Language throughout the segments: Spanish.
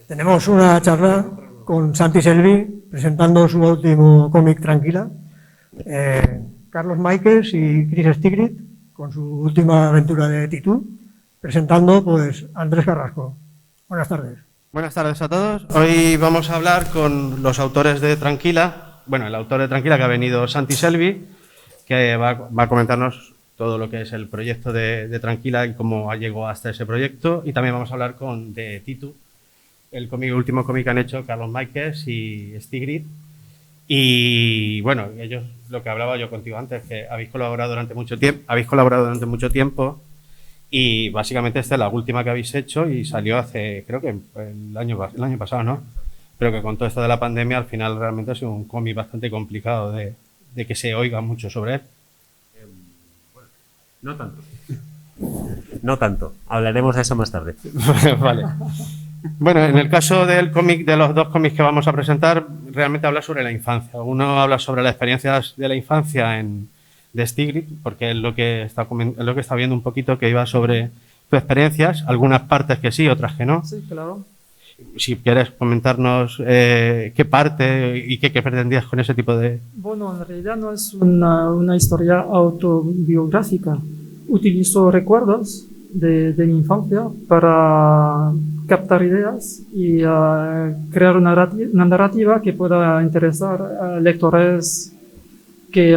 Tenemos una charla con Santi Selvi presentando su último cómic Tranquila, Carlos Máiquez y Chris Stigrit con su última aventura de Titú, presentando pues Andrés Carrasco. Buenas tardes. Buenas tardes a todos. Hoy vamos a hablar con los autores de Tranquila. Bueno, el autor de Tranquila, que ha venido Santi Selvi, que va a comentarnos todo lo que es el proyecto de Tranquila y cómo llegó hasta ese proyecto. Y también vamos a hablar de Titú, el último cómic que han hecho Carlos Máiquez y Stigrit. Y bueno, ellos, lo que hablaba yo contigo antes, que habéis colaborado durante mucho tiempo y básicamente esta es la última que habéis hecho y salió hace, creo que el año pasado, ¿no? Pero que con todo esto de la pandemia al final realmente ha sido un cómic bastante complicado de que se oiga mucho sobre él. Bueno, no tanto. No tanto. Hablaremos de eso más tarde. Vale. Bueno, en el caso del cómic, de los dos cómics que vamos a presentar, realmente habla sobre la infancia. Uno habla sobre las experiencias de la infancia de Stigrit, porque es lo que está viendo un poquito, que iba sobre sus experiencias, algunas partes que sí, otras que no. Sí, claro. Si quieres comentarnos qué parte y qué pretendías con ese tipo de... Bueno, en realidad no es una historia autobiográfica. Utilizo recuerdos de mi infancia para captar ideas y crear una narrativa que pueda interesar a lectores que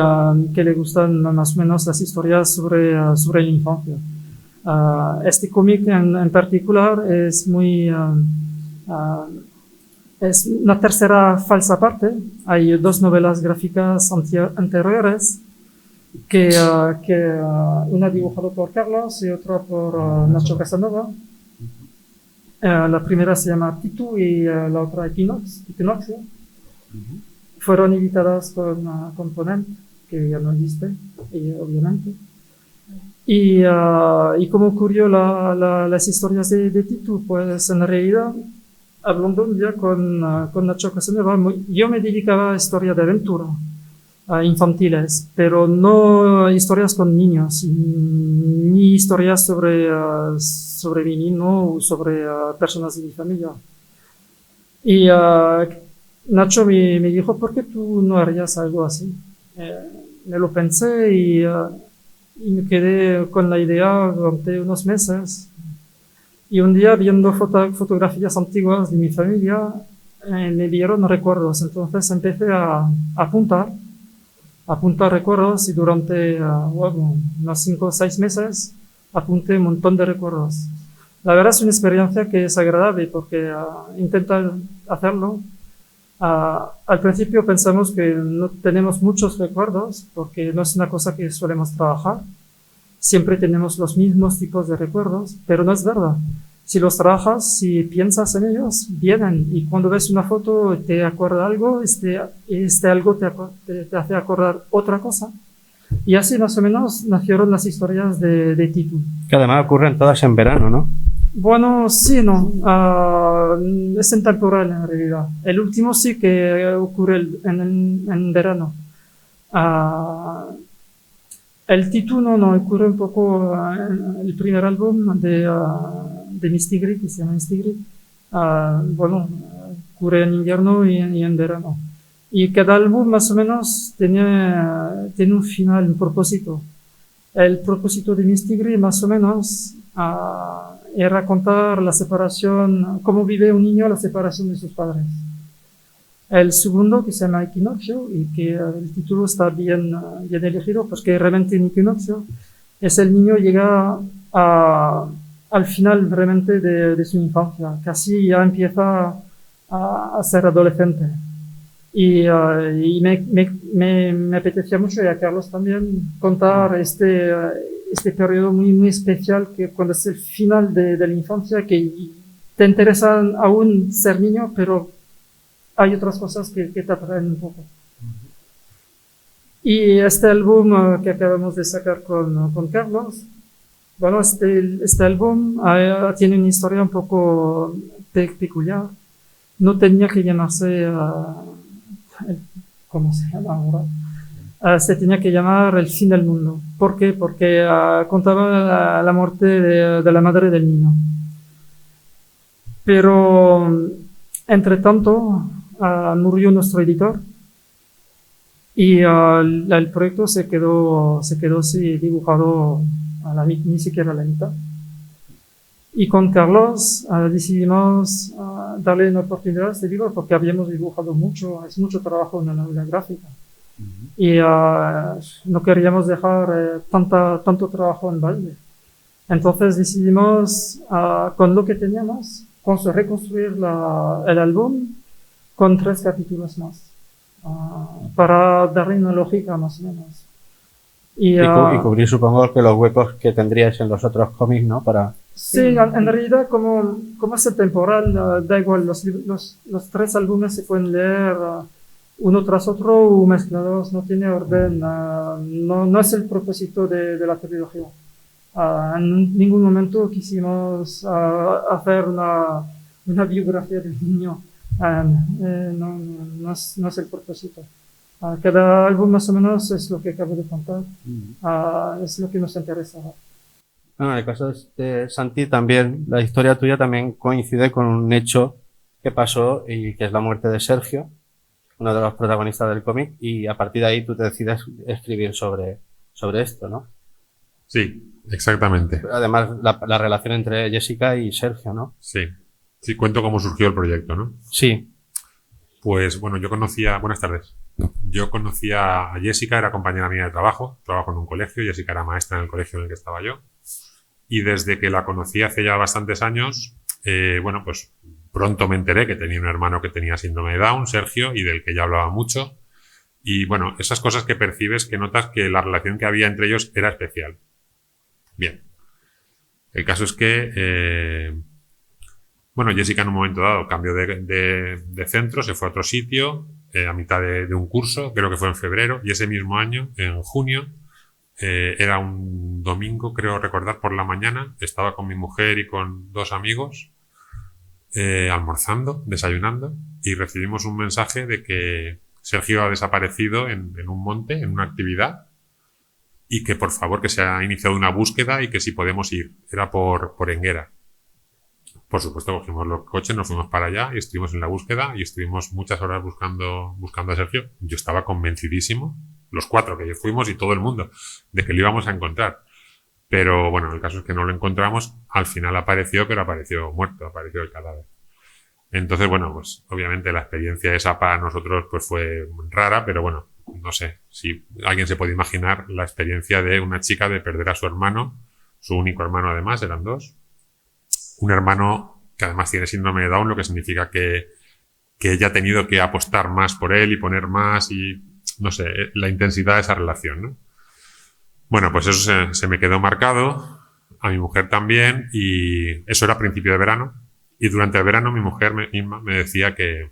le gustan más o menos las historias sobre la infancia. Este cómic en particular es es una tercera falsa parte. Hay dos novelas gráficas anteriores que una dibujada por Carlos y otra por Nacho Casanova. La primera se llama Titú y la otra Equinoccio. Fueron editadas con Ponent, que ya no existe, obviamente. Y cómo ocurrió las historias de Titú, pues en realidad, hablando un día con Nacho Casanova, yo me dedicaba a historias de aventura infantiles, pero no historias con niños, ni historias sobre mí mismo o sobre personas de mi familia. Y Nacho me dijo, ¿por qué tú no harías algo así? Me lo pensé y me quedé con la idea durante unos meses. Y un día, viendo fotografías antiguas de mi familia, me dieron recuerdos. Entonces empecé a apuntar recuerdos y durante unos 5 o 6 meses apunté un montón de recuerdos. La verdad es una experiencia que es agradable porque intentar hacerlo. Al principio pensamos que no tenemos muchos recuerdos porque no es una cosa que solemos trabajar. Siempre tenemos los mismos tipos de recuerdos, pero no es verdad. Si los trabajas, si piensas en ellos, vienen. Y cuando ves una foto, te acuerda algo, este algo te hace acordar otra cosa. Y así más o menos nacieron las historias de Titú. Que además ocurren todas en verano, ¿no? Bueno, sí, no. Es en temporal en realidad. El último sí que ocurre en verano. El Titú no ocurre un poco en el primer álbum de mi Stigrit, que se llama Stigrit. Bueno, ocurre en invierno y en verano. Y cada álbum más o menos tiene un final, un propósito. El propósito de mi Stigrit más o menos era contar la separación, cómo vive un niño la separación de sus padres. El segundo, que se llama Equinoccio, y que el título está bien elegido, porque realmente en Equinoccio es el niño llega al final realmente de su infancia, casi ya empieza a ser adolescente. Y me apetecía mucho, y a Carlos también, contar este periodo muy, muy especial, que cuando es el final de la infancia, que te interesa aún ser niño, pero hay otras cosas que te atraen un poco. Y este álbum que acabamos de sacar con Carlos, bueno, este álbum tiene una historia un poco peculiar. No tenía que llamarse, ¿cómo se llama ahora? Se tenía que llamar El fin del mundo. ¿Por qué? Porque contaba la muerte de la madre del niño. Pero, entre tanto, murió nuestro editor y el proyecto se quedó así dibujado ni siquiera a la mitad. Y con Carlos decidimos darle una oportunidad a este libro porque habíamos dibujado mucho, es mucho trabajo en la novela gráfica. Y no queríamos dejar tanto trabajo en balde. Entonces decidimos, con lo que teníamos, reconstruir el álbum con 3 capítulos más, para darle una lógica más o menos. Y cubrir, supongo, que los huecos que tendríais en los otros cómics, ¿no? Sí, en realidad, como es temporal, da igual, los 3 álbumes se pueden leer uno tras otro o mezclados, no tiene orden, no es el propósito de la trilogía. En ningún momento quisimos hacer una biografía del niño, no es el propósito. Cada álbum más o menos es lo que acabo de contar, es lo que nos interesaba. Bueno, en el caso de Santi también, la historia tuya también coincide con un hecho que pasó y que es la muerte de Sergio, uno de los protagonistas del cómic, y a partir de ahí tú te decides escribir sobre esto, ¿no? Sí, exactamente. Además, la relación entre Jessica y Sergio, ¿no? Sí. Sí, cuento cómo surgió el proyecto, ¿no? Sí. Pues bueno, buenas tardes. Yo conocía a Jessica, era compañera mía de trabajo en un colegio, Jessica era maestra en el colegio en el que estaba yo. Y desde que la conocí hace ya bastantes años, bueno, pues pronto me enteré que tenía un hermano que tenía síndrome de Down, Sergio, y del que ya hablaba mucho. Y bueno, esas cosas que percibes, que notas que la relación que había entre ellos era especial. Bien. El caso es que, bueno, Jessica en un momento dado cambió de centro, se fue a otro sitio, a mitad de un curso, creo que fue en febrero, y ese mismo año, en junio, era un domingo, creo recordar, por la mañana, estaba con mi mujer y con 2 amigos, almorzando, desayunando, y recibimos un mensaje de que Sergio ha desaparecido en un monte, en una actividad, y que por favor que se ha iniciado una búsqueda y que si podemos ir. Era por Enguera. Por supuesto, cogimos los coches, nos fuimos para allá y estuvimos en la búsqueda y estuvimos muchas horas buscando a Sergio. Yo estaba convencidísimo, los 4 que fuimos y todo el mundo, de que lo íbamos a encontrar. Pero bueno, el caso es que no lo encontramos. Al final apareció, pero apareció muerto, apareció el cadáver. Entonces, bueno, pues obviamente la experiencia esa para nosotros pues fue rara, pero bueno, no sé si alguien se puede imaginar la experiencia de una chica de perder a su hermano, su único hermano además, eran 2. Un hermano que además tiene síndrome de Down, lo que significa que ella ha tenido que apostar más por él y poner más y, no sé, la intensidad de esa relación, ¿no? Bueno, pues eso se me quedó marcado, a mi mujer también, y eso era a principio de verano. Y durante el verano mi mujer misma me decía que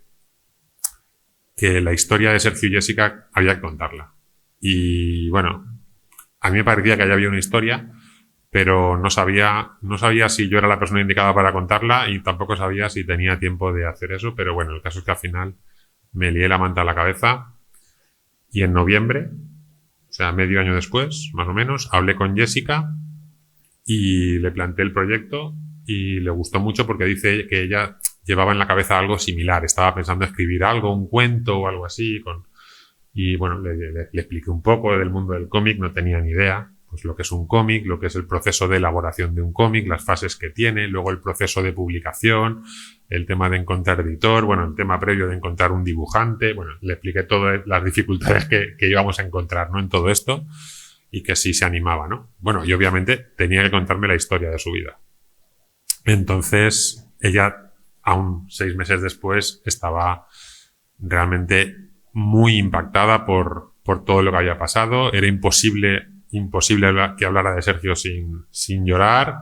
la historia de Sergio y Jessica había que contarla. Y bueno, a mí me parecía que ya había una historia, pero no sabía si yo era la persona indicada para contarla y tampoco sabía si tenía tiempo de hacer eso, pero bueno, el caso es que al final me lié la manta a la cabeza y en noviembre, o sea, medio año después, más o menos, hablé con Jessica y le planteé el proyecto y le gustó mucho porque dice que ella llevaba en la cabeza algo similar, estaba pensando escribir algo, un cuento o algo así, y bueno, le expliqué un poco del mundo del cómic, no tenía ni idea, pues lo que es un cómic, lo que es el proceso de elaboración de un cómic, las fases que tiene, luego el proceso de publicación, el tema de encontrar editor, bueno, el tema previo de encontrar un dibujante, bueno, le expliqué todas las dificultades que íbamos a encontrar, ¿no? En todo esto, y que sí se animaba, ¿no? Bueno, y obviamente tenía que contarme la historia de su vida. Entonces, ella, aún 6 meses después, estaba realmente muy impactada por todo lo que había pasado. Era imposible que hablara de Sergio sin llorar.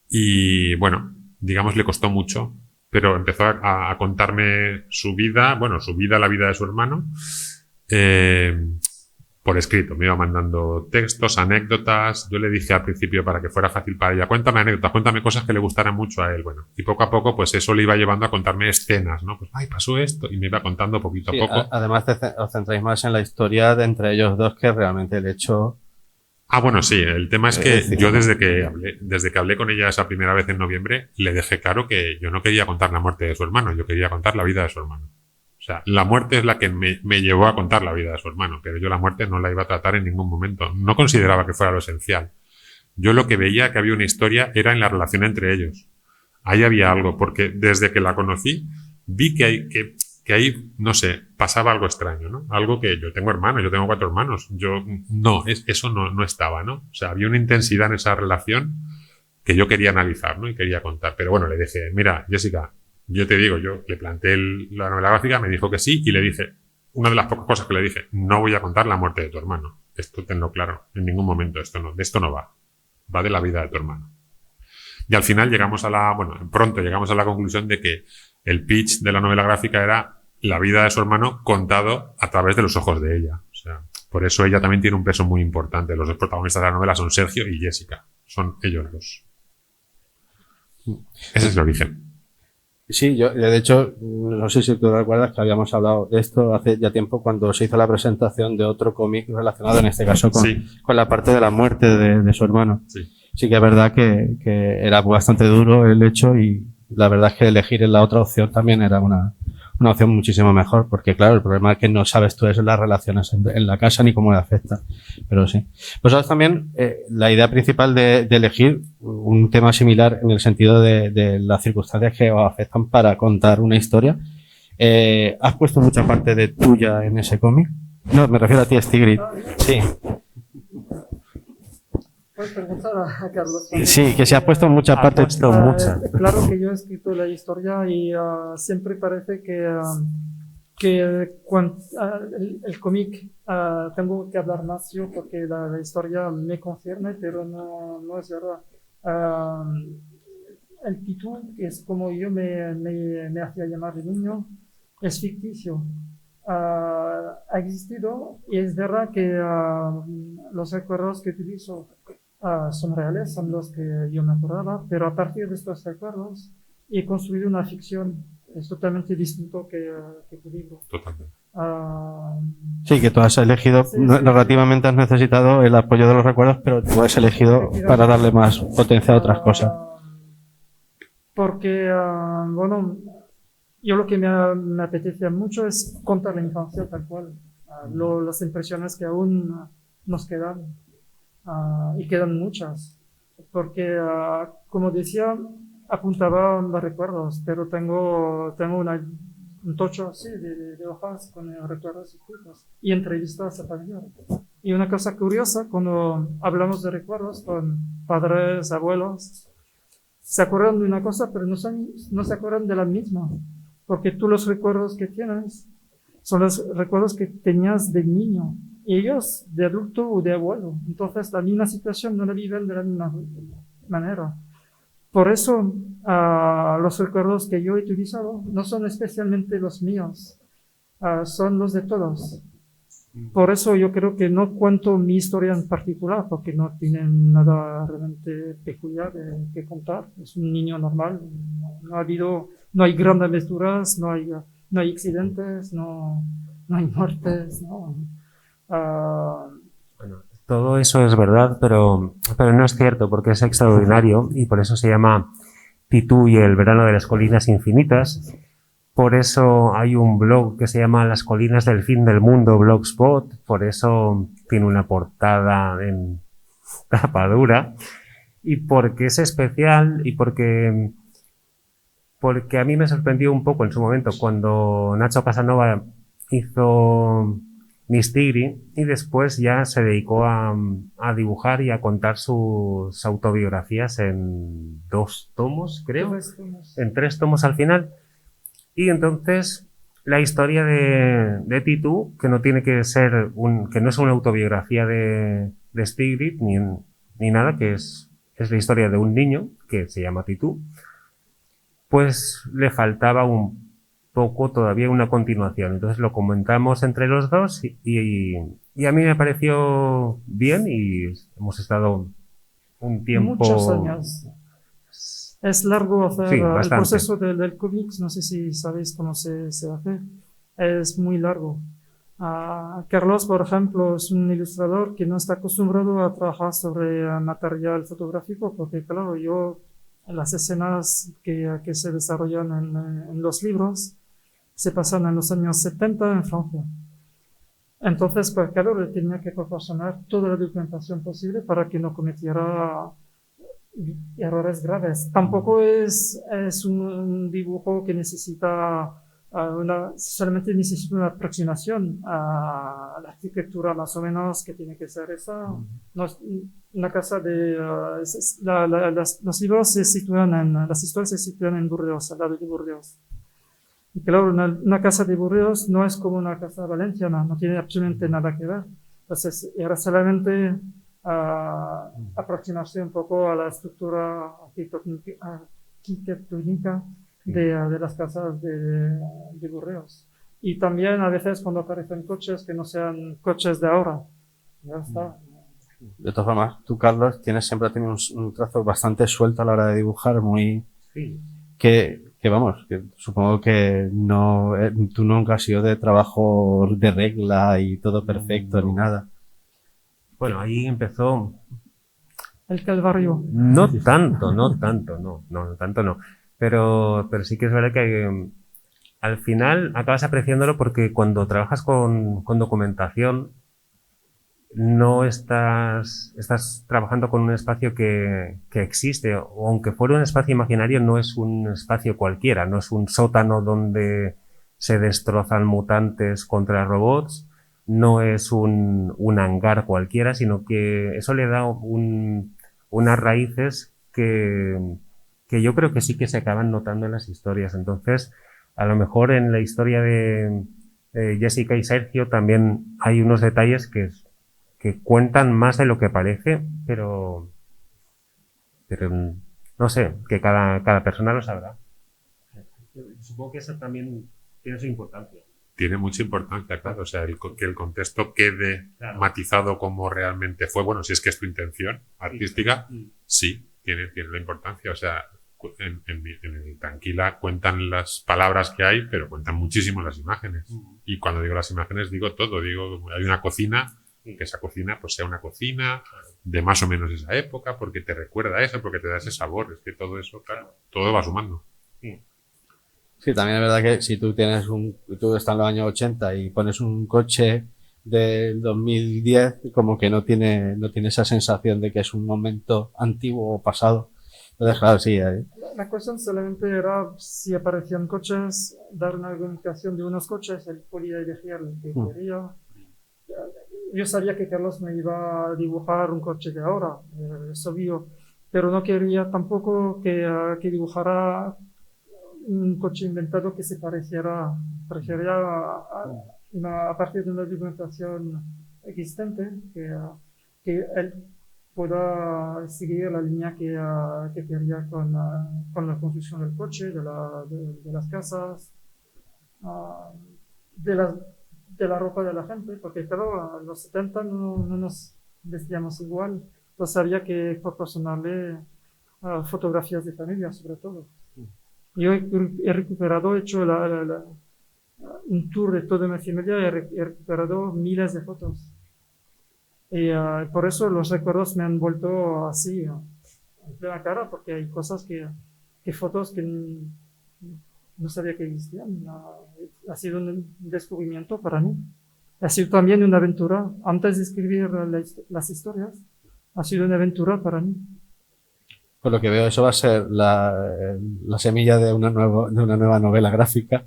Y bueno, digamos, le costó mucho, pero empezó a contarme su vida, la vida de su hermano, por escrito. Me iba mandando textos, anécdotas. Yo le dije al principio, para que fuera fácil para ella, cuéntame anécdotas, cuéntame cosas que le gustaran mucho a él. Bueno, y poco a poco, pues eso le iba llevando a contarme escenas, ¿no? Pues, ay, pasó esto, y me iba contando poquito a poco. Además, os centráis más en la historia de entre ellos dos, que realmente el hecho Bueno, sí, el tema es que decir, yo desde que hablé con ella esa primera vez en noviembre, le dejé claro que yo no quería contar la muerte de su hermano, yo quería contar la vida de su hermano. O sea, la muerte es la que me llevó a contar la vida de su hermano, pero yo la muerte no la iba a tratar en ningún momento. No consideraba que fuera lo esencial. Yo lo que veía que había una historia era en la relación entre ellos. Ahí había algo, porque desde que la conocí, vi que ahí, no sé, pasaba algo extraño, ¿no? Algo que yo tengo hermanos, yo tengo 4 hermanos. Eso no estaba, ¿no? O sea, había una intensidad en esa relación que yo quería analizar, ¿no? Y quería contar. Pero bueno, le dije, mira, Jessica, yo te digo, yo le planteé la novela gráfica, me dijo que sí, y le dije, una de las pocas cosas que le dije, no voy a contar la muerte de tu hermano. Esto tenlo claro, en ningún momento, de esto no va. Va de la vida de tu hermano. Y al final pronto llegamos a la conclusión de que el pitch de la novela gráfica era la vida de su hermano contado a través de los ojos de ella. O sea, por eso ella también tiene un peso muy importante. Los dos protagonistas de la novela son Sergio y Jessica. Son ellos dos. Ese es el origen. Sí, yo de hecho, no sé si tú recuerdas que habíamos hablado de esto hace ya tiempo cuando se hizo la presentación de otro cómic relacionado en este caso con la parte de la muerte de su hermano. Sí que es verdad que era bastante duro el hecho y la verdad es que elegir la otra opción también era una opción muchísimo mejor, porque claro, el problema es que no sabes tú eso en las relaciones en la casa ni cómo le afecta, pero sí. Vosotros también, la idea principal de elegir un tema similar en el sentido de las circunstancias que os afectan para contar una historia, ¿has puesto mucha parte de tuya en ese cómic? No, me refiero a ti, Stigrid. Sí. Puedes preguntar a Carlos. Sí, que se ha puesto mucha parte. Claro que yo he escrito la historia y siempre parece que cuando, el cómic tengo que hablar más yo porque la historia me concierne, pero no es verdad. El título, que es como yo me hacía llamar de niño, es ficticio. Ha existido y es verdad que los recuerdos que utilizo son reales, son los que yo me acordaba, pero a partir de estos recuerdos he construido una ficción. Es totalmente distinto que tu libro. Totalmente. Sí, que tú has elegido, narrativamente has necesitado el apoyo de los recuerdos, pero tú has elegido para darle más potencia a otras cosas. Porque, bueno, yo lo que me apetece mucho es contar la infancia tal cual, las impresiones que aún nos quedan, y quedan muchas, porque, como decía, apuntaba a los recuerdos, pero tengo un tocho así de hojas con recuerdos escritos y entrevistas a familiares. Y una cosa curiosa, cuando hablamos de recuerdos con padres, abuelos, se acuerdan de una cosa, pero no se acuerdan de la misma, porque tú los recuerdos que tienes son los recuerdos que tenías de niño, y ellos de adulto o de abuelo. Entonces la misma situación no la viven de la misma manera. Por eso los recuerdos que yo he utilizado no son especialmente los míos, son los de todos. Por eso yo creo que no cuento mi historia en particular, porque no tienen nada realmente peculiar que contar. Es un niño normal, no hay grandes aventuras, no hay accidentes, no hay muertes, no. Bueno, todo eso es verdad, pero no es cierto, porque es extraordinario y por eso se llama Titú y el verano de las colinas infinitas. Por eso hay un blog que se llama Las colinas del fin del mundo, Blogspot. Por eso tiene una portada en tapa-dura. Y porque es especial y porque a mí me sorprendió un poco en su momento cuando Nacho Casanova hizo Miss Tigri y después ya se dedicó a dibujar y a contar sus autobiografías en 2 tomos, creo. 3 tomos. En 3 tomos al final. Y entonces la historia de Titú, que no tiene que ser que no es una autobiografía de Stigrid ni nada, que es la historia de un niño que se llama Titú, pues le faltaba un poco todavía una continuación. Entonces lo comentamos entre los dos y a mí me pareció bien y hemos estado un tiempo... Muchos años. Es largo hacer sí, el proceso del cómics, no sé si sabéis cómo se hace, es muy largo. Carlos, por ejemplo, es un ilustrador que no está acostumbrado a trabajar sobre material fotográfico porque, claro, las escenas que se desarrollan en los libros se pasan en los años 70 en Francia. Entonces, pues claro, le tenía que proporcionar toda la documentación posible para que no cometiera errores graves. Tampoco es un dibujo que necesita solamente necesita una aproximación a la arquitectura más o menos que tiene que ser esa. No es una casa los libros se sitúan las historias se sitúan en Burdeos, al lado de Burdeos. Y claro, una casa de Burdeos no es como una casa valenciana, no tiene absolutamente nada que ver. Entonces, era solamente aproximarse un poco a la estructura arquitectónica de las casas de Burdeos. Y también a veces cuando aparecen coches que no sean coches de ahora. Ya está. De todas formas, tú, Carlos, siempre has tenido un trazo bastante suelto a la hora de dibujar, muy... Sí. Que vamos, que supongo que no, tú nunca has sido de trabajo de regla y todo perfecto ni nada. Bueno, ahí empezó. El calvario. No tanto, no. Pero sí que es verdad que al final acabas apreciándolo porque cuando trabajas con documentación no estás trabajando con un espacio que existe, o aunque fuera un espacio imaginario, no es un espacio cualquiera, no es un sótano donde se destrozan mutantes contra robots, no es un hangar cualquiera, sino que eso le da unas raíces que yo creo que sí que se acaban notando en las historias. Entonces, a lo mejor en la historia de Jessica y Sergio también hay unos detalles que cuentan más de lo que parece, pero no sé, que cada persona lo sabrá. Supongo que eso también tiene su importancia. Tiene mucha importancia, claro. O sea, que el contexto quede matizado como realmente fue. Bueno, si es que es tu intención artística, sí, tiene la importancia. O sea, en el Tranquila cuentan las palabras que hay, pero cuentan muchísimo las imágenes. Y cuando digo las imágenes, digo todo. Digo, hay una cocina, que esa cocina pues sea una cocina de más o menos esa época, porque te recuerda a eso, porque te da ese sabor. Es que todo eso, claro, todo va sumando. Sí, también es verdad que si tú tú estás en los años 80 y pones un coche del 2010, como que no tiene esa sensación de que es un momento antiguo o pasado. Entonces, claro, sí. La cuestión solamente era si aparecían coches, dar una argumentación de unos coches, él podía elegir el que quería. Yo sabía que Carlos me iba a dibujar un coche de ahora, es obvio, pero no quería tampoco que dibujara un coche inventado que se pareciera, prefería a partir de una documentación existente que él pueda seguir la línea que quería con la construcción del coche, de las casas, de la ropa de la gente, porque claro, en los 70 no nos vestíamos igual, entonces había que proporcionarle fotografías de familia, sobre todo. Yo he recuperado, he hecho un tour de toda mi familia, he recuperado miles de fotos. Y por eso los recuerdos me han vuelto así, en plena cara, porque hay cosas fotos que no sabía que existían. Ha sido un descubrimiento para mí. Ha sido también una aventura. Antes de escribir las historias, ha sido una aventura para mí. Por lo que veo, eso va a ser la semilla de una nueva novela gráfica.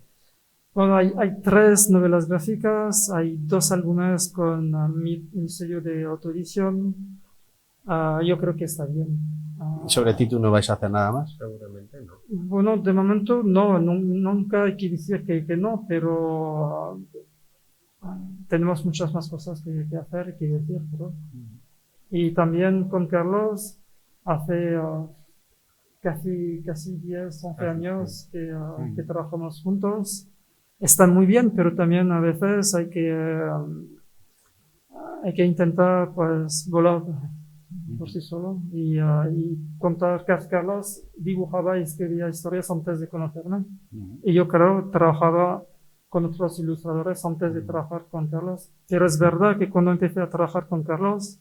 Bueno, hay 3 novelas gráficas, hay 2 álbumes con un sello de autoedición. Yo creo que está bien. ¿Sobre Titu no vais a hacer nada más? Seguramente no. Bueno, de momento nunca hay que decir que no, pero tenemos muchas más cosas que hacer y que decir. ¿No? Y también con Carlos, hace casi 10, 11 años que trabajamos juntos. Está muy bien, pero también a veces hay que intentar pues volar por sí solo y contar que Carlos dibujaba y escribía historias antes de conocerme. Y yo creo trabajaba con otros ilustradores antes de trabajar con Carlos. Pero es verdad que cuando empecé a trabajar con Carlos,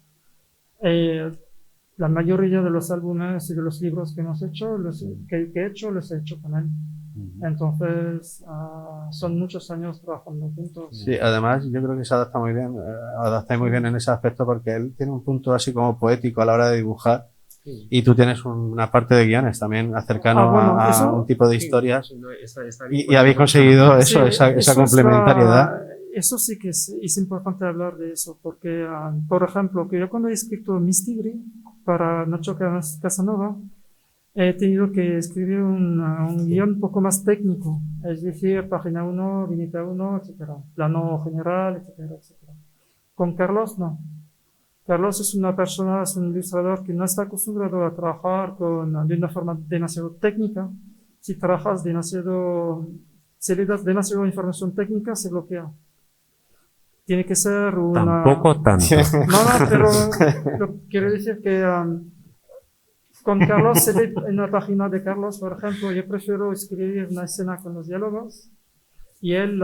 la mayoría de los álbumes y de los libros que hemos hecho, que he hecho, los he hecho con él. Entonces, son muchos años trabajando juntos. Sí, además yo creo que se adapta muy bien, en ese aspecto porque él tiene un punto así como poético a la hora de dibujar y tú tienes una parte de guiones también cercano bueno, a eso, un tipo de historias Está bien, y habéis conseguido eso, Sí, esa complementariedad. Eso sí que es importante hablar de eso, porque, por ejemplo, que yo cuando he escrito Miss Tigre para Nacho Casanova, he tenido que escribir un guión un poco más técnico, es decir, página 1, viñeta 1, etcétera, plano general, etcétera, etcétera. Con Carlos, no. Carlos es una persona, es un ilustrador que no está acostumbrado a trabajar de una forma demasiado técnica. Si trabajas si le das demasiado información técnica, se bloquea. Tiene que ser Tampoco tanto. No, pero quiero decir que con Carlos, se ve en la página de Carlos, por ejemplo, yo prefiero escribir una escena con los diálogos y él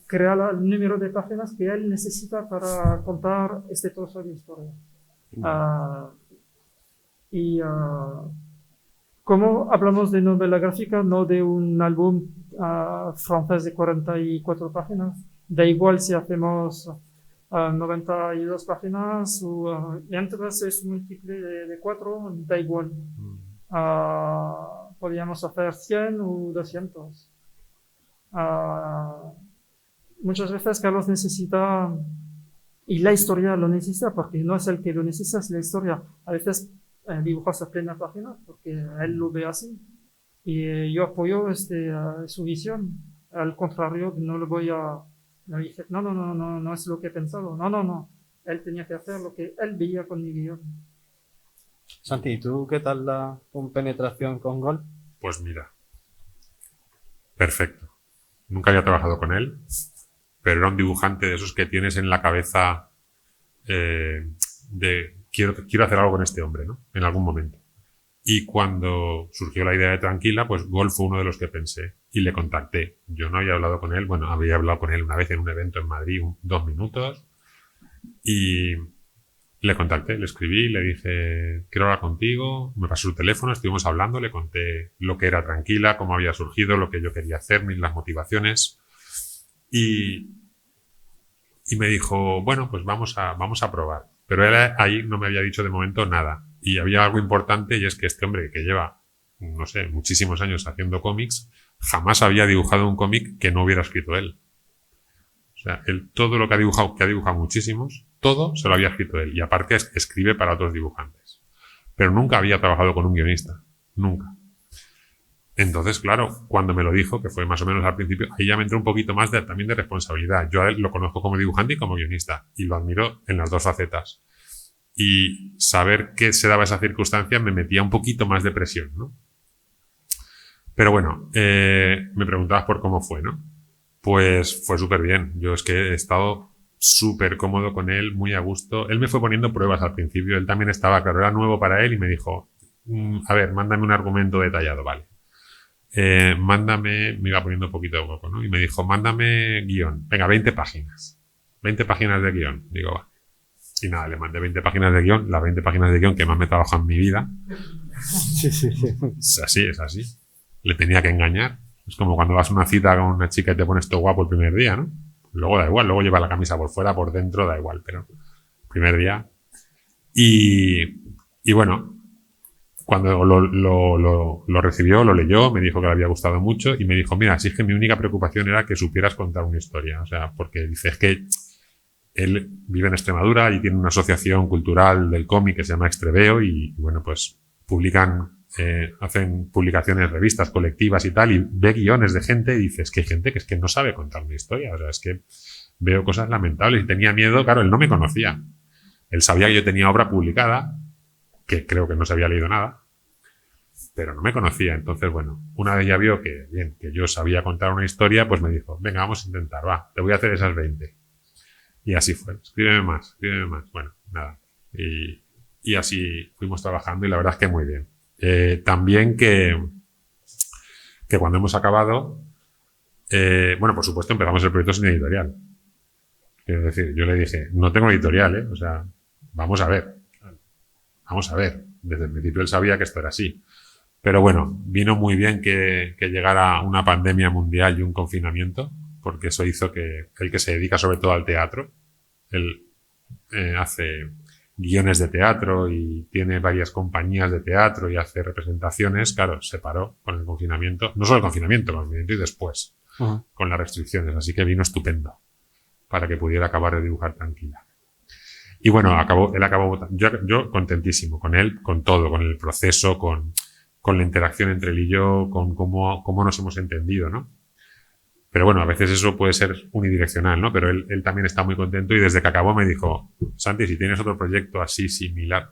crea el número de páginas que él necesita para contar este trozo de historia. Como hablamos de novela gráfica, no de un álbum francés de 44 páginas, da igual si hacemos 92 páginas y entonces es un múltiple de 4, da igual. Podríamos hacer 100 o 200. Muchas veces Carlos necesita, y la historia lo necesita, porque no es el que lo necesita, es la historia. A veces dibujas a plena página, porque él lo ve así. Y yo apoyo su visión. Al contrario, no lo voy a... No dije, no es lo que he pensado. No. Él tenía que hacer lo que él veía con mi guión. Santi, ¿y tú qué tal la compenetración con Gol? Pues mira, perfecto. Nunca había trabajado con él, pero era un dibujante de esos que tienes en la cabeza de quiero hacer algo con este hombre, ¿no? En algún momento. Y cuando surgió la idea de Tranquila, pues Gol fue uno de los que pensé y le contacté. Yo no había hablado con él, bueno, había hablado con él una vez en un evento en Madrid, 2 minutos, y le contacté, le escribí, le dije, quiero hablar contigo, me pasó su teléfono, estuvimos hablando, le conté lo que era Tranquila, cómo había surgido, lo que yo quería hacer, las motivaciones, y me dijo, bueno, pues vamos a probar. Pero él ahí no me había dicho de momento nada. Y había algo importante, y es que este hombre que lleva, no sé, muchísimos años haciendo cómics, jamás había dibujado un cómic que no hubiera escrito él. O sea, él todo lo que ha dibujado muchísimos, todo se lo había escrito él. Y aparte escribe para otros dibujantes. Pero nunca había trabajado con un guionista. Nunca. Entonces, claro, cuando me lo dijo, que fue más o menos al principio, ahí ya me entró un poquito más también de responsabilidad. Yo a él lo conozco como dibujante y como guionista. Y lo admiro en las dos facetas. Y saber que se daba esa circunstancia me metía un poquito más de presión, ¿no? Pero bueno, me preguntabas por cómo fue, ¿no? Pues fue súper bien. Yo es que he estado súper cómodo con él, muy a gusto. Él me fue poniendo pruebas al principio. Él también estaba, claro, era nuevo para él y me dijo, a ver, mándame un argumento detallado, vale. Me iba poniendo poquito a poco, ¿no? Y me dijo, mándame guión. Venga, 20 páginas. 20 páginas de guión. Digo, va. Y nada, le mandé 20 páginas de guión, las 20 páginas de guión que más me trabajo en mi vida. Sí. Es así. Le tenía que engañar. Es como cuando vas a una cita con una chica y te pones todo guapo el primer día, ¿no? Luego da igual, luego lleva la camisa por fuera, por dentro, da igual, pero el primer día. Y bueno, cuando lo recibió, lo leyó, me dijo que le había gustado mucho y me dijo, mira, si es que mi única preocupación era que supieras contar una historia. O sea, porque dice, es que él vive en Extremadura y tiene una asociación cultural del cómic que se llama Extreveo y bueno, pues hacen publicaciones, revistas colectivas y tal, y ve guiones de gente y dice, es que hay gente que es que no sabe contar una historia, o sea, es que veo cosas lamentables y tenía miedo, claro, él no me conocía. Él sabía que yo tenía obra publicada, que creo que no se había leído nada, pero no me conocía. Entonces, bueno, una vez ya vio que yo sabía contar una historia, pues me dijo, venga, vamos a intentar, va, te voy a hacer esas 20. Y así fue, escríbeme más. Bueno, nada. Y así fuimos trabajando y la verdad es que muy bien. También que que cuando hemos acabado, bueno, por supuesto empezamos el proyecto sin editorial. Quiero decir, yo le dije, no tengo editorial, ¿eh? O sea, vamos a ver. Desde el principio él sabía que esto era así. Pero bueno, vino muy bien que llegara una pandemia mundial y un confinamiento, porque eso hizo que el que se dedica sobre todo al teatro, él hace guiones de teatro y tiene varias compañías de teatro y hace representaciones, claro, se paró con el confinamiento, no solo el confinamiento y después, con las restricciones, así que vino estupendo para que pudiera acabar de dibujar tranquila. Y bueno, él acabó, yo contentísimo con él, con todo, con el proceso, con la interacción entre él y yo, con cómo nos hemos entendido, ¿no? Pero bueno, a veces eso puede ser unidireccional, ¿no? Pero él también está muy contento y desde que acabó me dijo, Santi, si tienes otro proyecto así similar.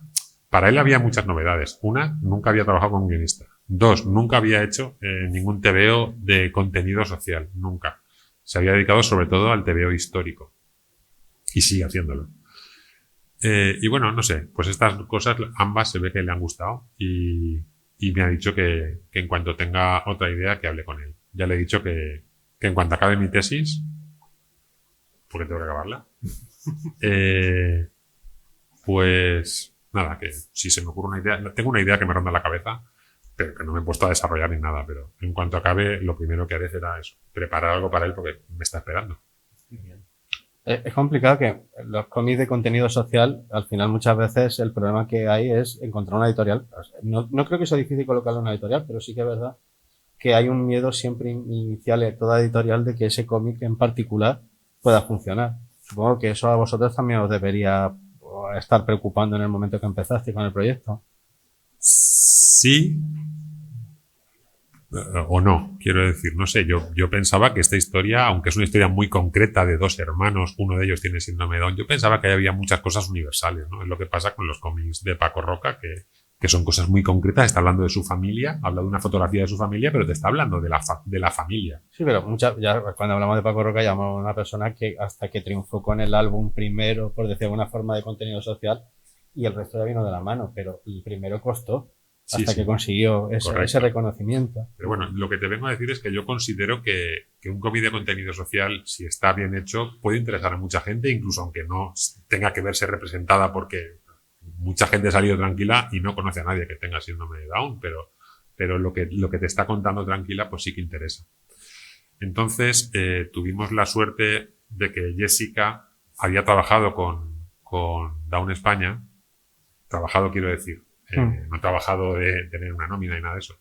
Para él había muchas novedades. Una, nunca había trabajado como guionista. Dos, nunca había hecho ningún TVO de contenido social. Nunca. Se había dedicado sobre todo al TVO histórico. Y sigue haciéndolo. Y bueno, no sé, pues estas cosas ambas se ve que le han gustado y me ha dicho que en cuanto tenga otra idea que hable con él. Ya le he dicho que en cuanto acabe mi tesis, porque tengo que acabarla, pues nada, que si se me ocurre una idea, tengo una idea que me ronda la cabeza, pero que no me he puesto a desarrollar ni nada, pero en cuanto acabe, lo primero que haré será eso, preparar algo para él porque me está esperando. Es complicado que los cómics de contenido social, al final muchas veces el problema que hay es encontrar una editorial. No creo que sea difícil colocarlo en una editorial, pero sí que es verdad que hay un miedo siempre inicial en toda editorial de que ese cómic en particular pueda funcionar. Supongo que eso a vosotros también os debería estar preocupando en el momento que empezaste con el proyecto. Sí. O no, quiero decir, no sé, yo pensaba que esta historia, aunque es una historia muy concreta de dos hermanos, uno de ellos tiene síndrome de Down, yo pensaba que había muchas cosas universales, ¿no? Es lo que pasa con los cómics de Paco Roca, que son cosas muy concretas, está hablando de su familia, habla de una fotografía de su familia, pero te está hablando de la familia. Sí, pero ya cuando hablamos de Paco Roca llamamos a una persona que hasta que triunfó con el álbum primero, por decir alguna forma, de contenido social, y el resto ya vino de la mano, pero el primero costó. Hasta que consiguió ese reconocimiento. Pero bueno, lo que te vengo a decir es que yo considero que un cómic de contenido social, si está bien hecho, puede interesar a mucha gente, incluso aunque no tenga que verse representada, porque mucha gente ha salido tranquila y no conoce a nadie que tenga síndrome de Down, pero lo que te está contando tranquila, pues sí que interesa. Entonces, tuvimos la suerte de que Jessica había trabajado con Down España. Trabajado, quiero decir. No he trabajado de tener una nómina y nada de eso,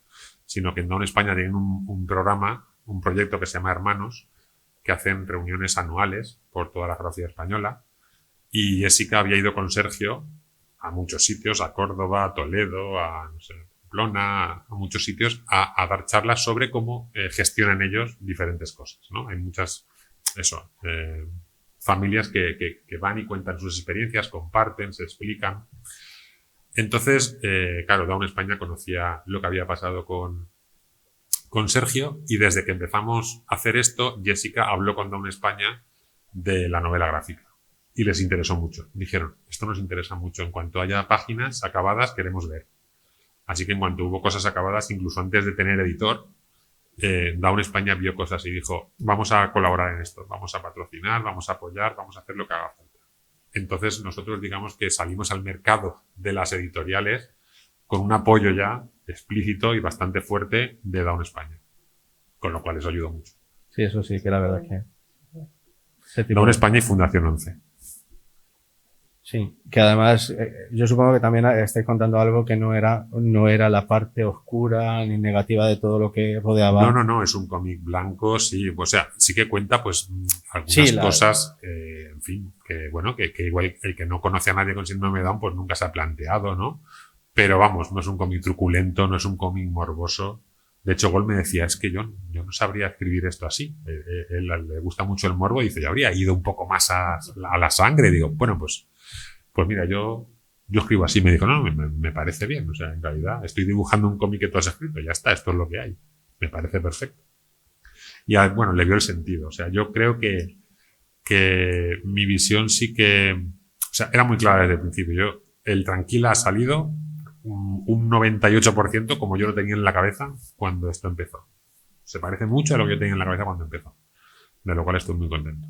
sino que en Down España tienen un programa, un proyecto que se llama Hermanos, que hacen reuniones anuales por toda la geografía española, y Jessica había ido con Sergio a muchos sitios, a Córdoba, a Toledo, a no sé, Pamplona, a muchos sitios, a dar charlas sobre cómo gestionan ellos diferentes cosas, ¿no? Hay muchas, familias que van y cuentan sus experiencias, comparten, se explican. Entonces, claro, Down España conocía lo que había pasado con Sergio, y desde que empezamos a hacer esto, Jessica habló con Down España de la novela gráfica y les interesó mucho. Dijeron, esto nos interesa mucho, en cuanto haya páginas acabadas queremos ver. Así que en cuanto hubo cosas acabadas, incluso antes de tener editor, Down España vio cosas y dijo, vamos a colaborar en esto, vamos a patrocinar, vamos a apoyar, vamos a hacer lo que haga falta. Entonces nosotros digamos que salimos al mercado de las editoriales con un apoyo ya explícito y bastante fuerte de Down España, con lo cual eso ayudó mucho. Sí, eso sí, que la verdad que... Down España y Fundación 11. Sí, que además yo supongo que también estáis contando algo que no era la parte oscura ni negativa de todo lo que rodeaba. No, es un cómic blanco, sí, o sea, sí que cuenta pues algunas cosas, en fin, que bueno, que igual el que no conoce a nadie con síndrome de Down pues nunca se ha planteado, ¿no? Pero vamos, no es un cómic truculento, no es un cómic morboso. De hecho, Gol me decía, es que yo no sabría escribir esto así. Él le gusta mucho el morbo y dice, yo habría ido un poco más a la sangre. Digo, bueno, pues mira, yo escribo así. Me dijo, no, me parece bien. O sea, en realidad estoy dibujando un cómic que tú has escrito. Ya está, esto es lo que hay. Me parece perfecto. Y bueno, le vio el sentido. O sea, yo creo que mi visión sí que... O sea, era muy clara desde el principio. El Tranquila ha salido un 98% como yo lo tenía en la cabeza cuando esto empezó. Se parece mucho a lo que yo tenía en la cabeza cuando empezó, de lo cual estoy muy contento.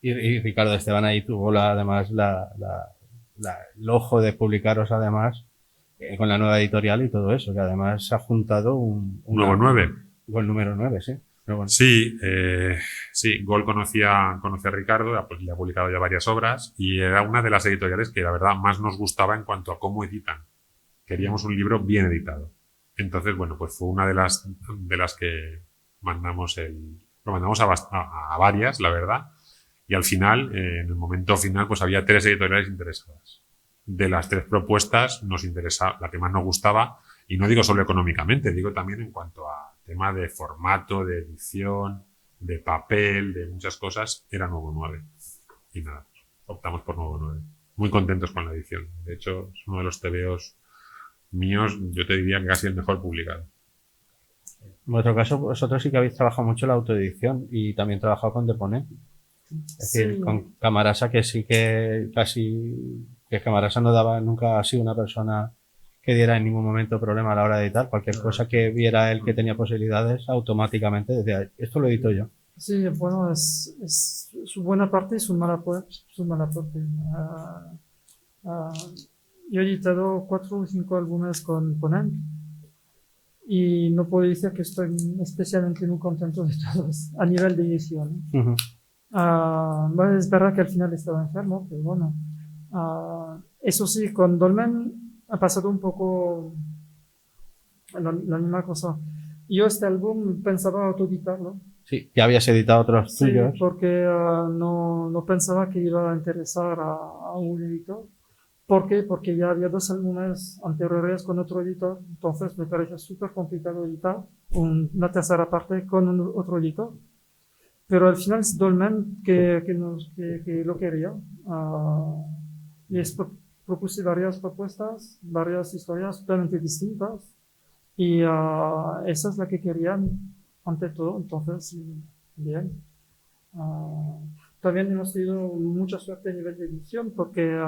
Y Ricardo Esteban ahí tuvo además el ojo de publicaros además con la nueva editorial y todo eso, que además se ha juntado un Nuevo 9. Gol número 9, sí. Pero bueno. Sí, sí, Gol conocía a Ricardo, pues le ha publicado ya varias obras y era una de las editoriales que la verdad más nos gustaba en cuanto a cómo editan. Queríamos un libro bien editado. Entonces, bueno, pues fue una de las que lo mandamos a varias, la verdad. Y al final, en el momento final, pues había 3 editoriales interesadas. De las 3 propuestas nos interesa la que más nos gustaba, y no digo solo económicamente, digo también en cuanto a tema de formato, de edición, de papel, de muchas cosas, era Nuevo 9. Y nada, optamos por Nuevo 9. Muy contentos con la edición. De hecho, es uno de los TVOs míos, yo te diría que casi el mejor publicado. En vuestro caso, vosotros sí que habéis trabajado mucho la autoedición y también trabajado con Deponet. Es decir, Sí. con Camarasa, que sí que casi, que Camarasa no daba, nunca ha sido una persona que diera en ningún momento problema a la hora de editar. Cualquier cosa que viera él que tenía posibilidades, automáticamente decía, esto lo edito yo. Sí, bueno, es su buena parte y su mala parte. Yo he editado 4 o 5 álbumes con él y no puedo decir que estoy especialmente muy contento de todos a nivel de edición. Ujú. Bueno, es verdad que al final estaba enfermo, pero bueno. Eso sí, con Dolmen ha pasado un poco la misma cosa. Yo este álbum pensaba autoeditarlo. Sí, ya habías editado otros Sí, tuyos. porque no pensaba que iba a interesar a un editor. ¿Por qué? Porque ya había 2 álbumes anteriores con otro editor, entonces me parecía súper complicado editar una tercera parte con otro editor. Pero al final es Dolmen que lo quería. Y propuse varias propuestas, varias historias totalmente distintas. Y esa es la que querían ante todo, entonces, bien. También hemos tenido mucha suerte a nivel de edición porque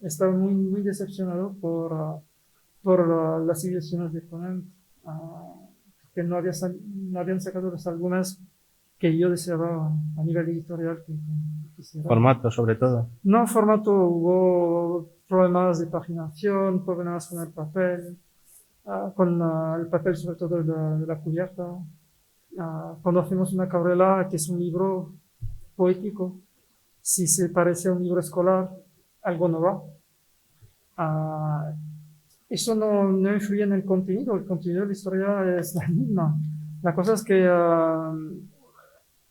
estaba muy decepcionado por las ediciones de Ponent, que no habían sacado los álbumes que yo deseaba a nivel editorial. Que quisiera. Formato, sobre todo. No, formato, hubo problemas de paginación, problemas con el papel, con el papel sobre todo de la cubierta. Cuando hacemos una cabrela, que es un libro poético, si se parece a un libro escolar, algo no va. Eso no influye en el contenido de la historia es la misma. La cosa es que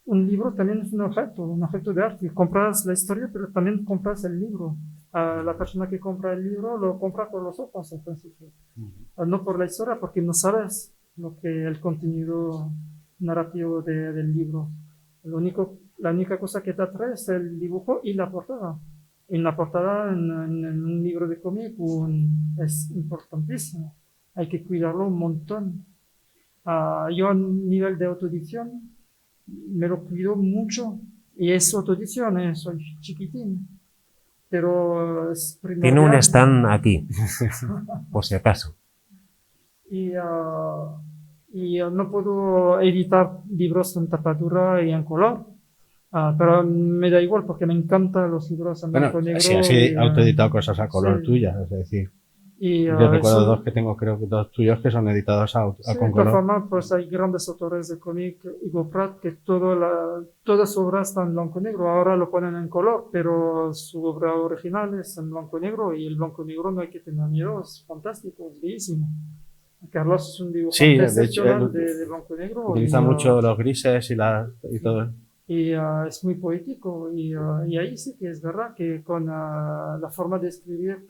un libro también es un objeto de arte. Compras la historia, pero también compras el libro. La persona que compra el libro lo compra por los ojos, al principio. No por la historia, porque no sabes el contenido narrativo del libro. La única cosa que te atrae es el dibujo y la portada. En la portada, en un libro de cómic, es importantísimo. Hay que cuidarlo un montón. Yo a nivel de autoedición me lo cuido mucho. Y es autoedición, soy chiquitín. Pero es primordial. Tiene un stand aquí, por si acaso. Y no puedo editar libros en tapadura y en color. Pero me da igual porque me encantan los libros en blanco y negro. Sí, así autoeditado cosas a color sí. tuyas, es decir. Y, yo recuerdo 2 que tengo, creo que 2 tuyos que son editados con de color. todas formas, pues hay grandes autores de cómic, Hugo Pratt, que todas sus obras están en blanco y negro. Ahora lo ponen en color, pero su obra original es en blanco y negro, y el blanco y negro no hay que tener miedo, es fantástico, es bellísimo. Carlos es un dibujante Sí, de excepcional hecho, de blanco y negro. Utiliza mucho los grises y todo. Y es muy poético, y ahí sí que es verdad que con la forma de escribir,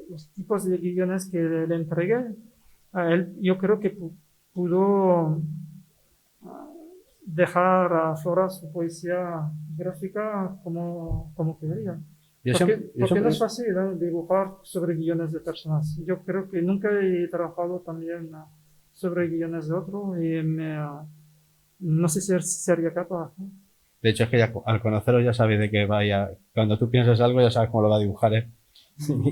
los tipos de guiones que le entregué, a él, yo creo que pudo dejar aflorar su poesía gráfica como quería. Porque no es fácil dibujar sobre guiones de personas. Yo creo que nunca he trabajado también sobre guiones de otro y no sé si sería capaz, ¿no? De hecho, es que ya, al conocerlo ya sabes de qué vaya. Cuando tú piensas algo, ya sabes cómo lo va a dibujar, ¿eh?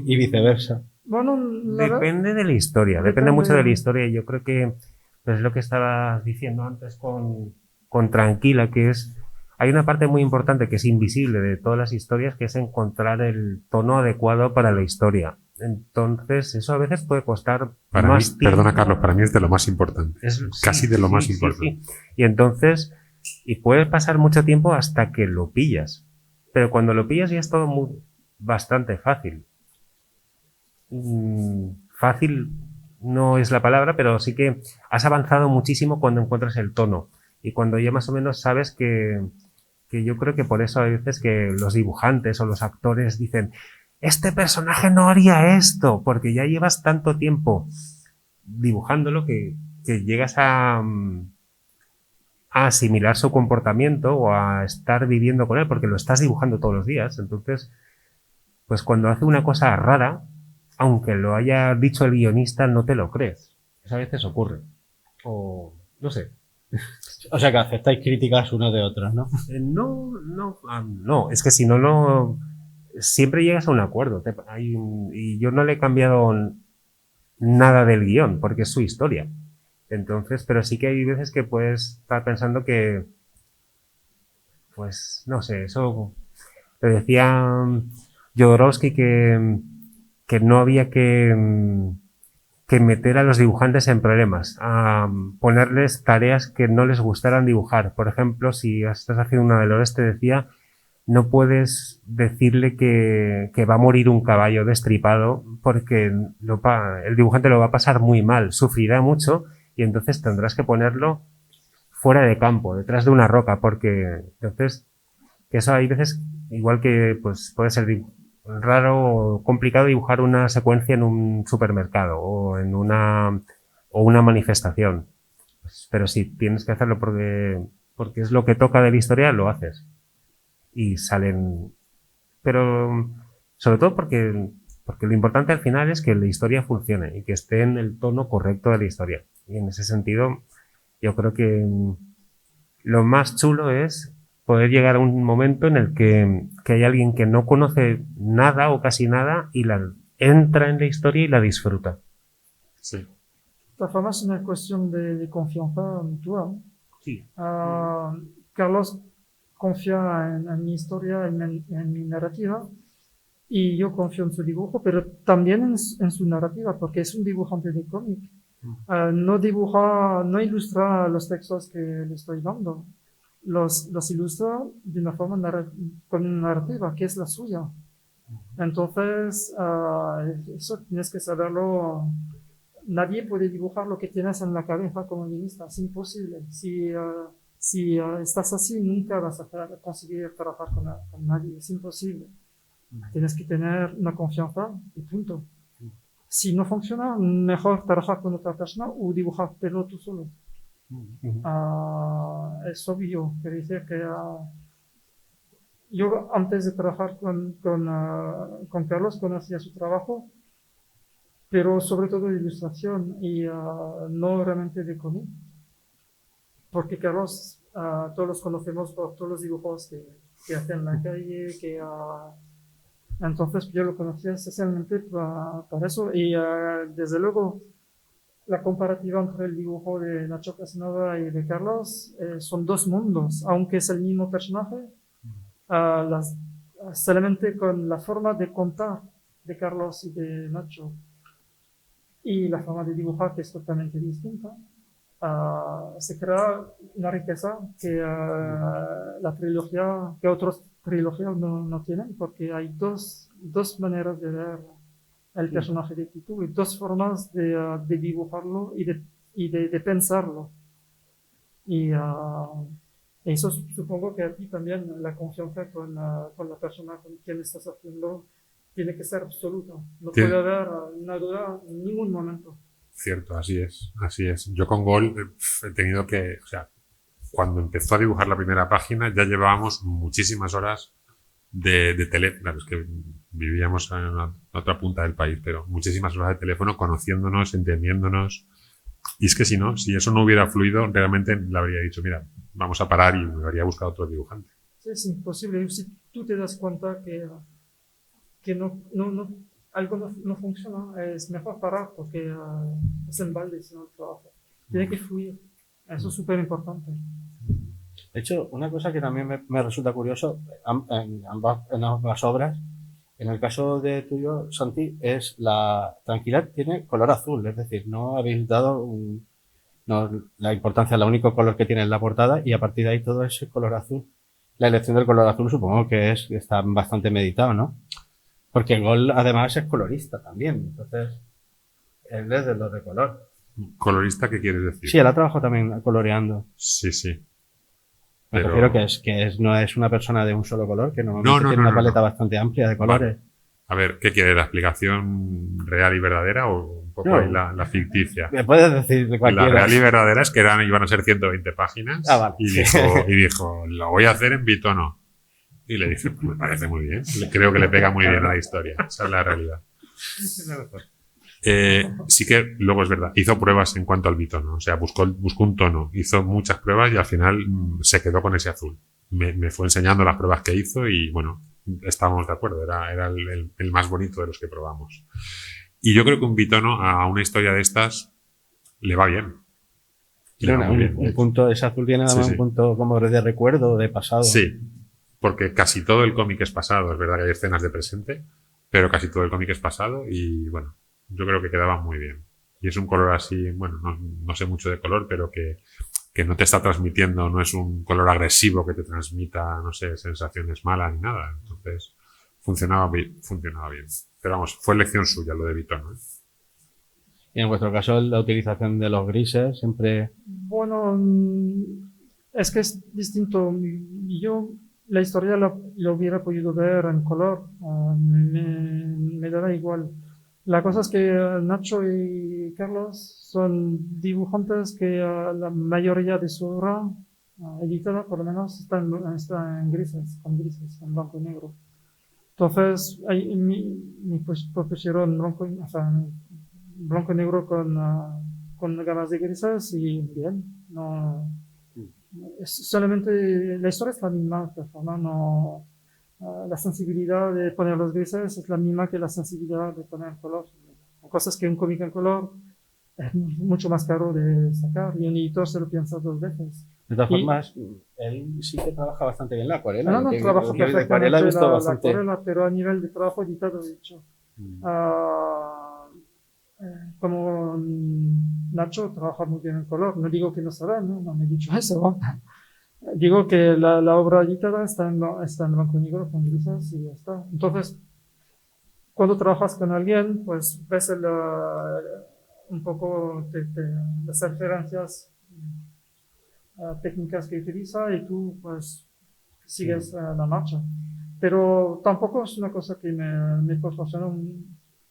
Y viceversa. Bueno, Depende de la historia, depende mucho de la historia. Yo creo que Pero es lo que estabas diciendo antes con Tranquila, que es, hay una parte muy importante que es invisible de todas las historias, que es encontrar el tono adecuado para la historia. Entonces, eso a veces puede costar Para mí, más tiempo. perdona Carlos, para mí es de lo más importante. Casi de lo más importante. Sí. Y entonces, y puede pasar mucho tiempo hasta que lo pillas. Pero cuando lo pillas ya es todo bastante fácil. Fácil no es la palabra, pero sí que has avanzado muchísimo cuando encuentras el tono. Y cuando ya más o menos sabes que yo creo que por eso hay veces que los dibujantes o los actores dicen, este personaje no haría esto, porque ya llevas tanto tiempo dibujándolo que llegas a asimilar su comportamiento o a estar viviendo con él, porque lo estás dibujando todos los días. Entonces, pues cuando hace una cosa rara, aunque lo haya dicho el guionista, no te lo crees. Eso a veces ocurre. O no sé. O sea que aceptáis críticas unos de otros, ¿no? No, es que si no, siempre llegas a un acuerdo. Y yo no le he cambiado nada del guión, porque es su historia. Entonces, pero sí que hay veces que puedes estar pensando que, pues, no sé, eso te decía Jodorowsky que no había que meter a los dibujantes en problemas, a ponerles tareas que no les gustaran dibujar. Por ejemplo, si estás haciendo una del oeste, decía, no puedes decirle que va a morir un caballo destripado porque el dibujante lo va a pasar muy mal, sufrirá mucho y entonces tendrás que ponerlo fuera de campo, detrás de una roca, porque entonces, que eso hay veces, igual que pues puede ser raro o complicado dibujar una secuencia en un supermercado o en una manifestación. Pues, pero si tienes que hacerlo porque es lo que toca de la historia, lo haces. Y salen, pero sobre todo porque lo importante al final es que la historia funcione y que esté en el tono correcto de la historia. Y en ese sentido, yo creo que lo más chulo es poder llegar a un momento en el que hay alguien que no conoce nada o casi nada y entra en la historia y la disfruta. Sí. De todas formas, es una cuestión de confianza mutua. Sí. Carlos confía en mi historia, en mi narrativa, y yo confío en su dibujo, pero también en su narrativa, porque es un dibujante de cómic. No ilustra los textos que le estoy dando, los ilustra de una forma con una narrativa que es la suya. Entonces, eso tienes que saberlo. Nadie puede dibujar lo que tienes en la cabeza como guionista, es imposible. Si estás así, nunca vas a conseguir trabajar con nadie, es imposible. Tienes que tener una confianza y punto. Si no funciona, mejor trabajar con otra persona o dibujártelo tú solo. Es obvio, quiere decir que yo antes de trabajar con Carlos conocía su trabajo, pero sobre todo de ilustración y no realmente de cómic. Porque Carlos, todos los conocemos por todos los dibujos que hace en la calle, entonces yo lo conocía especialmente para eso y desde luego la comparativa entre el dibujo de Nacho Casanova y de Carlos son dos mundos, aunque es el mismo personaje, solamente con la forma de contar de Carlos y de Nacho y la forma de dibujar que es totalmente distinta. Se crea una riqueza que que otras trilogías no tienen, porque hay dos maneras de ver el personaje de Titu y dos formas de dibujarlo y de pensarlo. Y eso supongo que a ti también la confianza con la persona con quien estás haciendo tiene que ser absoluta. No puede haber una duda en ningún momento. Cierto, así es, así es. Yo con Gol he tenido que, o sea, cuando empezó a dibujar la primera página ya llevábamos muchísimas horas de teléfono, claro, es que vivíamos en la otra punta del país, pero muchísimas horas de teléfono conociéndonos, entendiéndonos. Y es que si eso no hubiera fluido, realmente le habría dicho, mira, vamos a parar y me habría buscado otro dibujante. Sí, es imposible. Si tú te das cuenta que algo no funciona, es mejor parar porque es en balde si no el trabajo. tiene que fluir. Eso es súper importante. De hecho, una cosa que también me resulta curioso en ambas obras, en el caso de tuyo, Santi, es la Tranquila tiene color azul, es decir, no habéis dado la importancia, el único color que tiene en la portada y a partir de ahí todo ese color azul. La elección del color azul supongo que está bastante meditado, ¿no? Porque Gol además es colorista también, entonces él es de los de color. ¿Colorista qué quieres decir? Sí, él ha trabajado también coloreando. Sí, sí. Me Pero- refiero no es una persona de un solo color, que normalmente No, tiene no, una no, paleta no. bastante amplia de colores. Vale. A ver, ¿qué quieres? ¿La explicación real y verdadera o un poco No. ahí la ficticia? Me puedes decir La cualquiera. real y verdadera es que iban a ser 120 páginas Ah, vale. y dijo, lo voy a hacer en bitono. Y le dije, pues me parece muy bien. Creo que le pega muy bien a la historia. Esa es la realidad. Sí que luego es verdad, hizo pruebas en cuanto al bitono, o sea, buscó un tono, hizo muchas pruebas y al final se quedó con ese azul. Me fue enseñando las pruebas que hizo y bueno, estábamos de acuerdo, era el más bonito de los que probamos. Y yo creo que un bitono a una historia de estas le va bien. Le Tiene va muy bien. un punto, ese azul tiene además Sí, sí. un punto como de recuerdo, de pasado. Sí, porque casi todo el cómic es pasado, es verdad que hay escenas de presente, pero casi todo el cómic es pasado y bueno, yo creo que quedaba muy bien. Y es un color así, bueno, no sé mucho de color, pero que no te está transmitiendo, no es un color agresivo que te transmita, no sé, sensaciones malas ni nada. Entonces, funcionaba bien. Pero vamos, fue elección suya lo de Bitono, ¿eh? Y en vuestro caso, la utilización de los grises siempre... Bueno, es que es distinto. Yo la historia la hubiera podido ver en color, me dará igual. La cosa es que Nacho y Carlos son dibujantes que la mayoría de su obra editada, por lo menos, está en grises, con grises, en blanco y negro. Entonces, ahí me propusieron blanco y negro con gamas de grises y bien, no, solamente la historia es la misma, de forma, no, la sensibilidad de poner los grises es la misma que la sensibilidad de poner color. Cosas que un cómic en color es mucho más caro de sacar y un editor se lo piensa dos veces. De todas Y- formas, él sí que trabaja bastante bien la acuarela. No, Que- trabaja que de acuarela perfectamente he visto la bastante... acuarela, pero a nivel de trabajo editado, de hecho. Como Nacho trabaja muy bien en color, no digo que no sabe, no me he dicho eso. Digo que la obra editada está en blanco y negro con grises y ya está. Entonces, cuando trabajas con alguien, pues ves un poco las referencias técnicas que utiliza y tú pues sigues la marcha. Pero tampoco es una cosa que me proporciona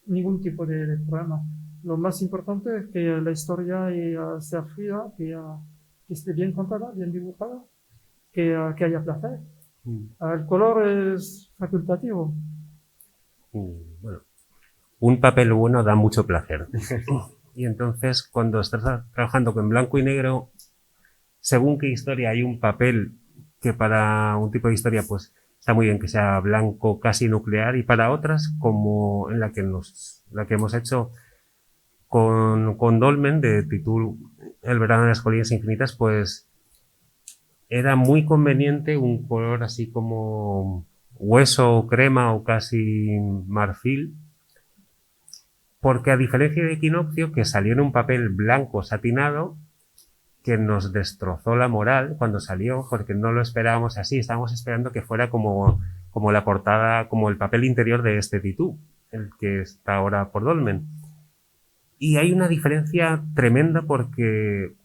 ningún tipo de problema. Lo más importante es que la historia sea fluida, que esté bien contada, bien dibujada, que haya placer. El color es facultativo. Bueno, un papel bueno da mucho placer. Y entonces, cuando estás trabajando con blanco y negro, según qué historia hay un papel que para un tipo de historia pues está muy bien que sea blanco casi nuclear y para otras como en la que hemos hecho con Dolmen de Titul El verano de las colinas infinitas, pues era muy conveniente un color así como hueso o crema o casi marfil, porque a diferencia de Equinoccio, que salió en un papel blanco satinado, que nos destrozó la moral cuando salió, porque no lo esperábamos así, estábamos esperando que fuera como la portada, como el papel interior de este Titú, el que está ahora por Dolmen. Y hay una diferencia tremenda porque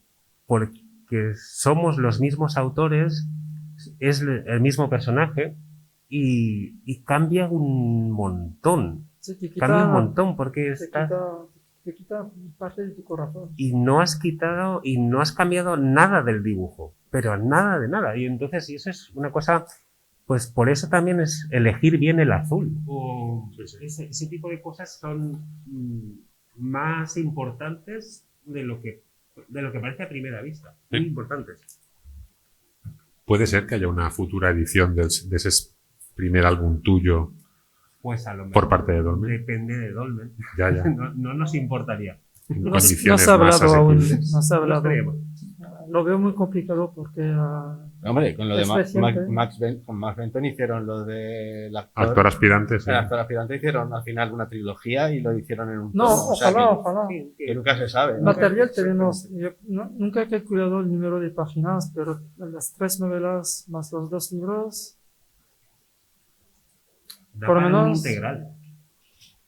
somos los mismos autores, es el mismo personaje y cambia un montón. Sí, te Cambia un montón porque te quita parte de tu corazón. y no has cambiado nada del dibujo, pero nada de nada. Y entonces, y eso es una cosa, pues por eso también es elegir bien el azul. Ese tipo de cosas son más importantes de lo que parece a primera vista. Muy importantes. ¿Puede ser que haya una futura edición de ese primer álbum tuyo Pues a lo mejor por parte de Dolmen? depende de Dolmen. Ya. No nos importaría. en No condiciones se ha más hablado aún, asequibles. no se ha hablado. Creemos. Lo veo muy complicado porque Hombre, con lo de Es reciente. con Max Benton hicieron lo del Actor aspirante, sí. el actor aspirante, hicieron al final una trilogía y lo hicieron en un no, tomo, o sea ojalá. que nunca se sabe, ¿no? Material tenemos, nunca he calculado el número de páginas, pero las 3 novelas más los 2 libros, Da Por lo para un menos- integral.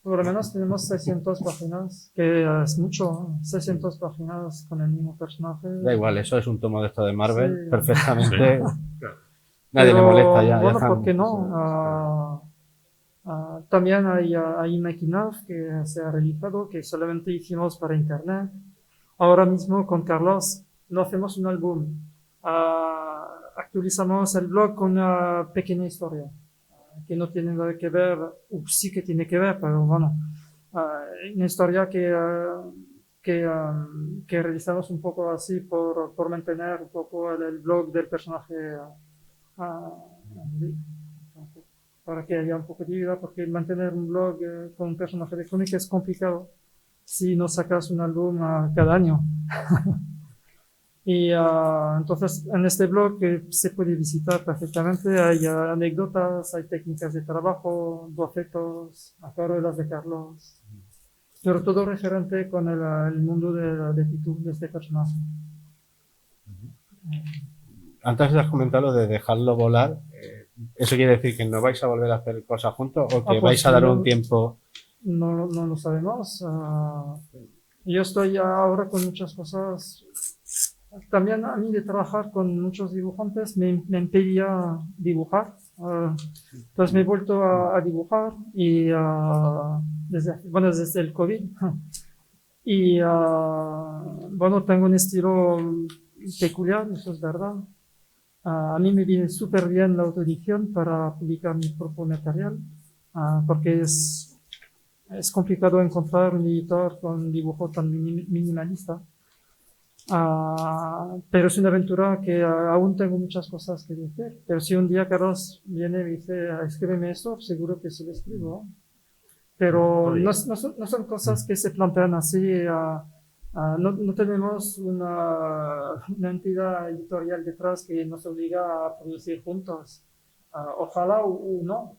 por lo menos tenemos 600 páginas, que es mucho, ¿no? 600 páginas con el mismo personaje. Da igual, eso es un tomo de esto de Marvel, Sí. perfectamente. Claro. Nadie le Pero, molesta ya. bueno, están- ¿por qué no? También hay making of que se ha realizado, que solamente hicimos para internet. Ahora mismo con Carlos no hacemos un álbum. Actualizamos el blog con una pequeña historia que no tiene nada que ver, sí que tiene que ver, pero bueno, una historia que realizamos un poco así por mantener un poco el blog del personaje para que haya un poco de vida, porque mantener un blog con un personaje de cómic es complicado si no sacas un álbum cada año. Y entonces en este blog se puede visitar perfectamente, hay anécdotas, hay técnicas de trabajo, bocetos, acuarelas de Carlos, pero todo referente con el mundo de Titu, de este personaje. Antes has comentado lo de dejarlo volar. ¿Eso quiere decir que no vais a volver a hacer cosas juntos o que pues vais a dar no. un tiempo? No lo sabemos. Yo estoy ahora con muchas cosas. También a mí de trabajar con muchos dibujantes me impedía dibujar. Entonces me he vuelto a dibujar y desde el COVID. Y bueno, tengo un estilo peculiar, eso es verdad. A mí me viene súper bien la autoedición para publicar mi propio material, porque es complicado encontrar un editor con dibujo tan minimalista. Pero es una aventura que aún tengo muchas cosas que decir. Pero si un día Carlos viene y me dice, escríbeme esto, seguro que se lo escribo. Pero no son cosas que se plantean así. No tenemos una entidad editorial detrás que nos obliga a producir juntos. Ojalá o no.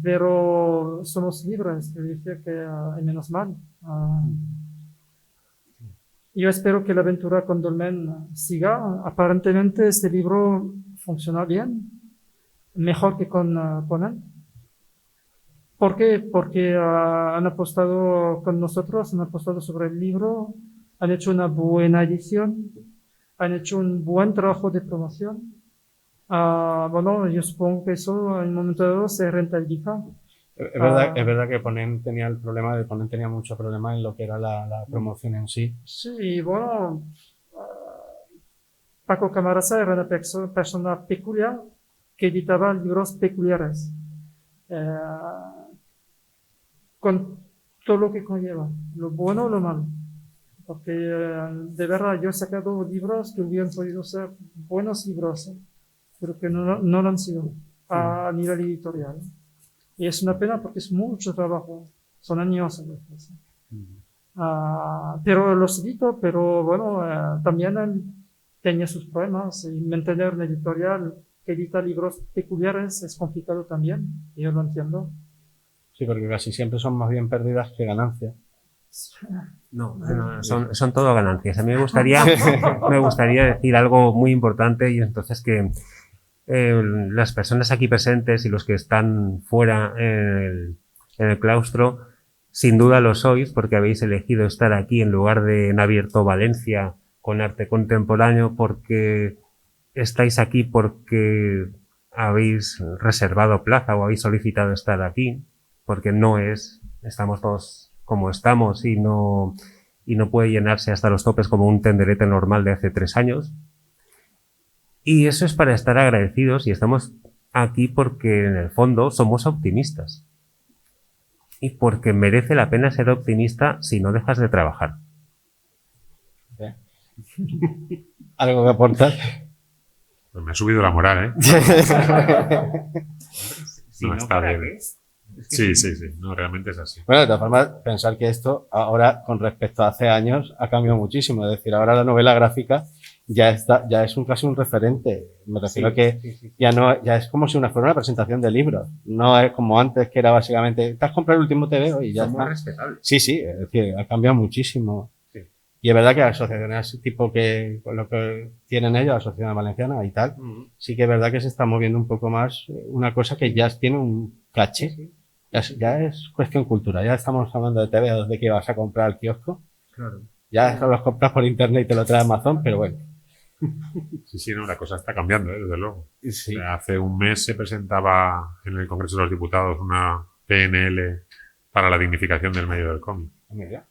Pero somos libres, que dice que hay menos mal. Yo espero que la aventura con Dolmen siga. Aparentemente este libro funciona bien, mejor que con él. ¿Por qué? Porque han apostado con nosotros, han apostado sobre el libro, han hecho una buena edición, han hecho un buen trabajo de promoción. Bueno, yo supongo que eso en un momento dado se rentabiliza. Es verdad que Ponent tenía el problema de Ponent tenía mucho problema en lo que era la promoción en sí. Sí, bueno, Paco Camarasa era una persona peculiar que editaba libros peculiares, con todo lo que conlleva, lo bueno o lo malo. Porque de verdad yo he sacado libros que hubieran podido ser buenos libros, pero que no lo han sido a nivel editorial. Y es una pena porque es mucho trabajo, son años a veces. Pero los edito, pero bueno, también él tenía sus problemas y mantener una editorial que edita libros peculiares es complicado también, y yo lo entiendo. Sí, porque casi siempre son más bien pérdidas que ganancias. No, son todo ganancias. A mí me gustaría decir algo muy importante y entonces que las personas aquí presentes y los que están fuera en el claustro, sin duda lo sois porque habéis elegido estar aquí en lugar de en Abierto Valencia con arte contemporáneo, porque estáis aquí porque habéis reservado plaza o habéis solicitado estar aquí, porque estamos todos como estamos y no puede llenarse hasta los topes como un tenderete normal de hace 3 años. Y eso es para estar agradecidos y estamos aquí porque en el fondo somos optimistas. Y porque merece la pena ser optimista si no dejas de trabajar. ¿Algo que aportar? Pues me ha subido la moral, ¿eh? Si No, no, está ¿para bien. qué? Sí, sí, sí. No, realmente es así. Bueno, de todas formas, pensar que esto ahora, con respecto a hace años, ha cambiado muchísimo. Es decir, ahora la novela gráfica ya es casi un referente. Me refiero a que ya no, ya es como si fuera una presentación de libros. No es como antes, que era básicamente, te has comprado el último TVO y ya Son muy está. respetables. Sí, sí, es decir, ha cambiado muchísimo. Sí. Y es verdad que asociaciones tipo que, con lo que tienen ellos, la Asociación Valenciana y tal, sí que es verdad que se está moviendo un poco más una cosa que ya tiene un caché. Ya es cuestión cultural. Ya estamos hablando de TV, de que vas a comprar al kiosco. Claro. Ya eso lo compras por internet y te lo trae Amazon, pero bueno. Sí, sí, no, la cosa está cambiando, desde luego. Sí. O sea, hace un mes se presentaba en el Congreso de los Diputados una PNL para la dignificación del medio del cómic. Mira.